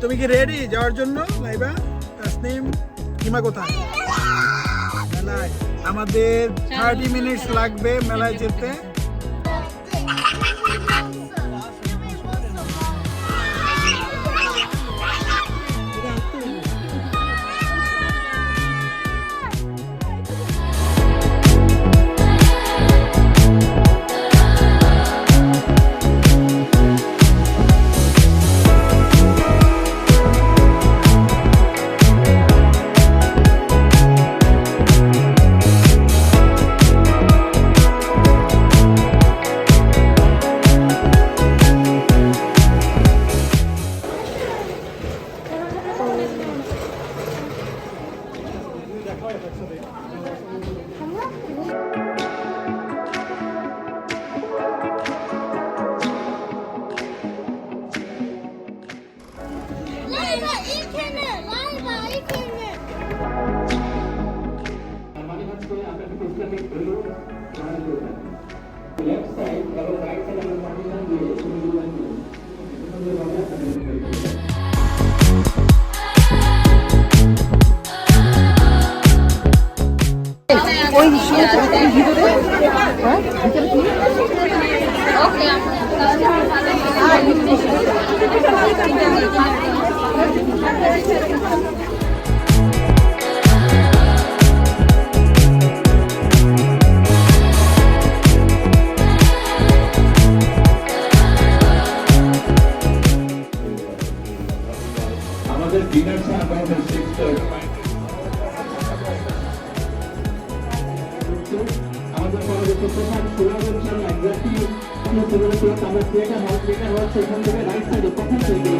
তুমি কি রেডি যাওয়ার জন্য? লাইবা, তাসনিম, হিমা কোথায়? মেলায় আমাদের 30 মিনিটস লাগবে মেলায় যেতে। আমাদের ডিনার টাইম আমাদের 6:30 আমাদের পরবর্তী প্রোগ্রাম শুরু হচ্ছে এক্স্যাক্টলি আমরা থিয়েটার হল সেখান থেকে রাইট সাইডে প্রথম থেকে